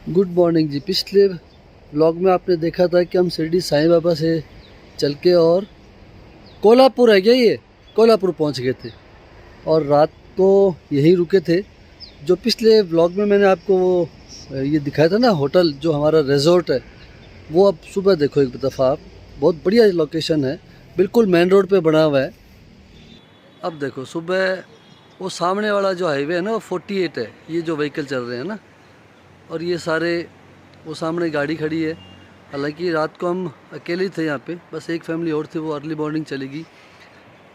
Good morning जी। पिछले vlog में आपने देखा था कि हम शिरडी साईं बाबा से चल के और कोल्हापुर है क्या, ये कोल्हापुर पहुंच गए थे और रात को यहीं रुके थे। जो पिछले व्लॉग में मैंने आपको वो ये दिखाया था ना, होटल जो हमारा रिजॉर्ट है, वो अब सुबह देखो एक दफ़ा आप। बहुत बढ़िया लोकेशन है, बिल्कुल मेन रोड पे बना हुआ है। अब देखो सुबह वो सामने वाला जो हाईवे है ना, वो 48 है, ये जो व्हीकल चल रहे हैं ना, और ये सारे वो सामने गाड़ी खड़ी है। हालांकि रात को हम अकेले ही थे यहाँ पे, बस एक फैमिली और थी, वो अर्ली मॉर्निंग चलेगी।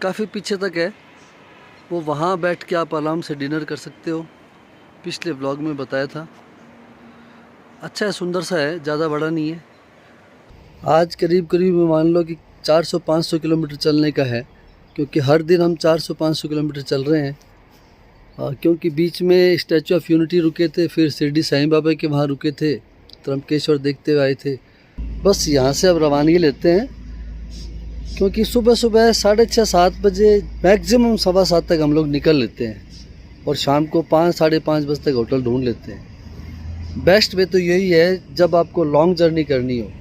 काफ़ी पीछे तक है वो, वहाँ बैठ के आप आराम से डिनर कर सकते हो, पिछले व्लॉग में बताया था। अच्छा है, सुंदर सा है, ज़्यादा बड़ा नहीं है। आज करीब करीब मान लो कि 400-500 किलोमीटर चलने का है, क्योंकि हर दिन हम 400-500 किलोमीटर चल रहे हैं। क्योंकि बीच में स्टैचू ऑफ यूनिटी रुके थे, फिर शिरडी साईं बाबा के वहाँ रुके थे, त्र्यंबकेश्वर देखते हुए आए थे। बस यहाँ से अब रवानगी लेते हैं, क्योंकि सुबह सुबह 6:30-7 बजे मैक्सिमम 7:15 तक हम लोग निकल लेते हैं, और शाम को 5-5:30 बजे तक होटल ढूंढ लेते हैं। बेस्ट वे तो यही है जब आपको लॉन्ग जर्नी करनी हो,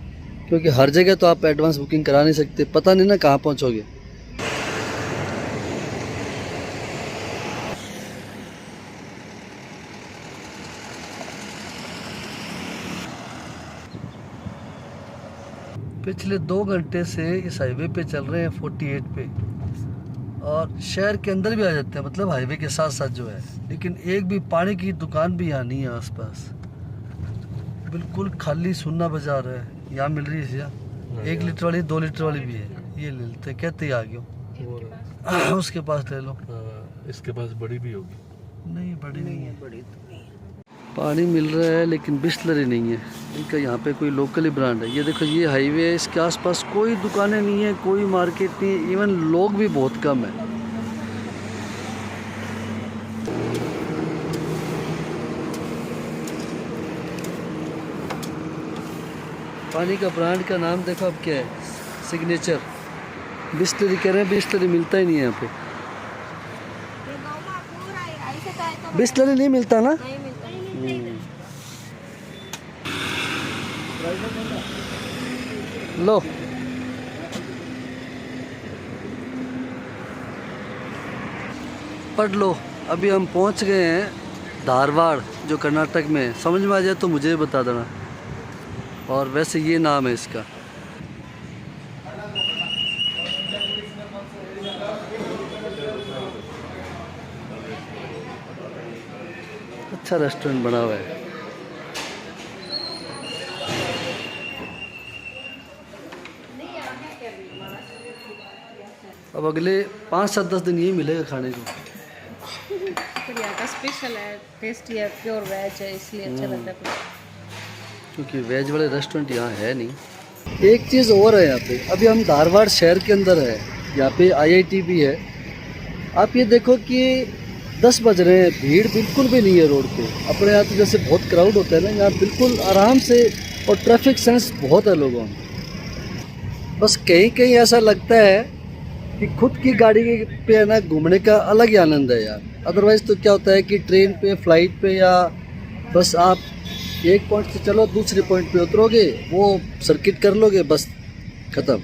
क्योंकि हर जगह तो आप एडवांस बुकिंग करा नहीं सकते, पता नहीं ना कहाँ पहुँचोगे। पिछले 2 घंटे से इस हाईवे पे चल रहे हैं 48 पे, और शहर के अंदर भी आ जाते हैं, मतलब हाईवे के साथ साथ जो है। लेकिन एक भी पानी की दुकान भी यहाँ नहीं है आसपास, बिल्कुल खाली सुन्ना बाजार है। यहाँ मिल रही है 1 लीटर वाली, 2 लीटर वाली भी है, ये ले लेते, कहते ही आ गए। उसके पास ले लो। इसके पास बड़ी भी होगी। नहीं, बड़ी नहीं है, बड़ी तो नहीं है। पानी मिल रहा है लेकिन बिस्लरी नहीं है, इनका यहाँ पे कोई लोकल ही ब्रांड है। ये देखो, ये हाईवे है, इसके आसपास कोई दुकानें नहीं है, कोई मार्केट नहीं है, इवन लोग भी बहुत कम है। पानी का ब्रांड का नाम देखो अब क्या है, सिग्नेचर। बिस्लरी कह रहे हैं, बिस्लरी मिलता ही नहीं है यहाँ पे, बिस्लरी नहीं मिलता ना। लो, पढ़ लो। अभी हम पहुंच गए हैं धारवाड़, जो कर्नाटक में है। समझ में आ जाए तो मुझे बता देना। और वैसे ये नाम है इसका। अच्छा रेस्टोरेंट बना हुआ है। अब अगले 5-7-10 दिन यही मिलेगा खाने को। यहाँ का स्पेशल है, टेस्टी है, प्योर वेज है, इसलिए अच्छा लगता है। क्योंकि वेज वाले रेस्टोरेंट यहाँ है नहीं। एक चीज़ और है यहाँ पे, अभी हम धारवाड़ शहर के अंदर है, यहाँ पे IIT भी है। आप ये देखो कि 10 बज रहे हैं, भीड़ बिल्कुल भी नहीं है रोड पे। अपने यहाँ तो जैसे बहुत क्राउड होता है ना, यहाँ बिल्कुल आराम से, और ट्रैफिक सेंस बहुत है लोगों में। बस कहीं कहीं ऐसा लगता है कि खुद की गाड़ी पे है ना, घूमने का अलग ही आनंद है यार। अदरवाइज़ तो क्या होता है कि ट्रेन पे, फ्लाइट पे, या बस आप एक पॉइंट से चलो दूसरे पॉइंट पे उतरोगे, वो सर्किट कर लोगे, बस ख़त्म।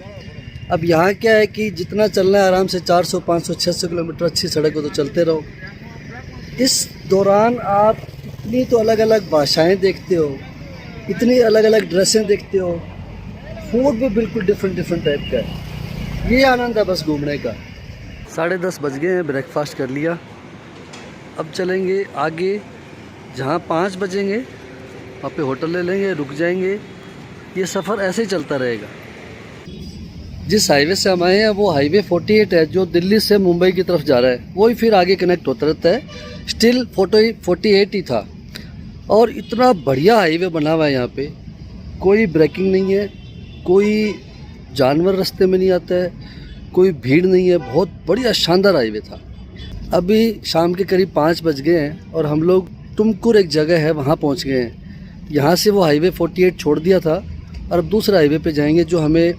अब यहाँ क्या है कि जितना चलना है आराम से 400, 500, 600 किलोमीटर अच्छी सड़क हो तो चलते रहो। इस दौरान आप इतनी तो अलग अलग भाषाएं देखते हो, इतनी अलग अलग ड्रेसें देखते हो, फूड भी बिल्कुल डिफरेंट टाइप का है। ये आनंद है बस घूमने का। 10:30 बज गए हैं, ब्रेकफास्ट कर लिया। अब चलेंगे आगे, जहाँ 5 बजेंगे वहाँ पे होटल ले लेंगे, रुक जाएंगे। ये सफ़र ऐसे ही चलता रहेगा। जिस हाईवे से हम आए हैं वो हाईवे 48 है, जो दिल्ली से मुंबई की तरफ जा रहा है। वही फिर आगे कनेक्ट होता रहता है। स्टिल 48 ही था, और इतना बढ़िया हाईवे बना हुआ है यहाँ पे। कोई ब्रेकिंग नहीं है, कोई जानवर रास्ते में नहीं आता है, कोई भीड़ नहीं है। बहुत बढ़िया शानदार हाईवे था। अभी शाम के करीब 5 बज गए हैं और हम लोग तुमकुर एक जगह है, वहाँ पहुँच गए हैं। यहाँ से वो हाईवे 48 छोड़ दिया था, और अब दूसरा हाईवे पे जाएंगे जो हमें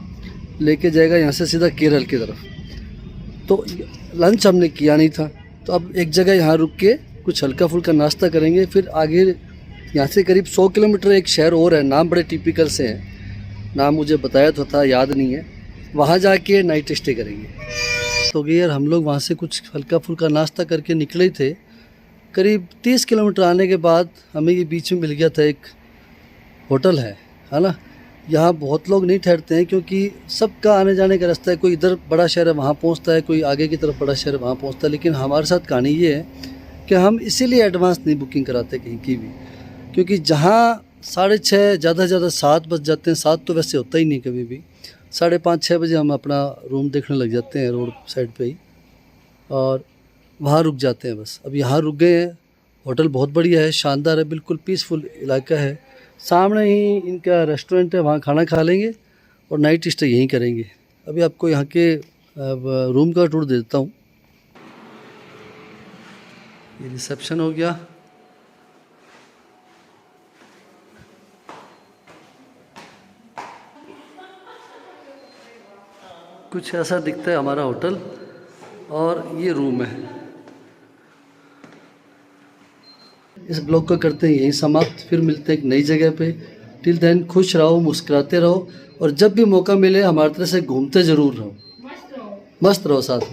लेके जाएगा यहाँ से सीधा केरल की तरफ। तो लंच हमने किया नहीं था, तो अब एक जगह यहाँ रुक के कुछ हल्का फुल्का नाश्ता करेंगे, फिर आगे यहाँ से करीब 100 किलोमीटर एक शहर और है, नाम बड़े टिपिकल से हैं, नाम मुझे बताया तो था, याद नहीं है। वहाँ जाके नाइट स्टे करेंगे। तो यार हम लोग वहाँ से कुछ हल्का फुल्का नाश्ता करके निकले ही थे। करीब 30 किलोमीटर आने के बाद हमें ये बीच में मिल गया था, एक होटल है ना। यहाँ बहुत लोग नहीं ठहरते हैं क्योंकि सबका आने जाने का रास्ता है, कोई इधर बड़ा शहर है वहाँ पहुँचता है, कोई आगे की तरफ बड़ा शहर है वहाँ पहुँचता है। लेकिन हमारे साथ कहानी ये है कि हम इसीलिए एडवांस नहीं बुकिंग कराते कहीं की भी, क्योंकि जहाँ 6:30 ज़्यादा से ज़्यादा 7 बज जाते हैं, 7 तो वैसे होता ही नहीं कभी भी, 5:30-6 बजे हम अपना रूम देखने लग जाते हैं रोड साइड पे ही, और वहाँ रुक जाते हैं बस। अब यहाँ रुक गए हैं, होटल बहुत बढ़िया है, शानदार है, बिल्कुल पीसफुल इलाका है, सामने ही इनका रेस्टोरेंट है, वहाँ खाना खा लेंगे और नाइट स्टे यहीं करेंगे। अभी आपको यहाँ के रूम का टूर दे देता हूँ। ये रिसेप्शन हो गया, कुछ ऐसा दिखता है हमारा होटल, और ये रूम है। इस ब्लॉग को करते हैं यहीं समाप्त, फिर मिलते हैं एक नई जगह पे। टिल देन खुश रहो, मुस्कुराते रहो, और जब भी मौका मिले हमारी तरह से घूमते ज़रूर रहो, मस्त रहो साथ में।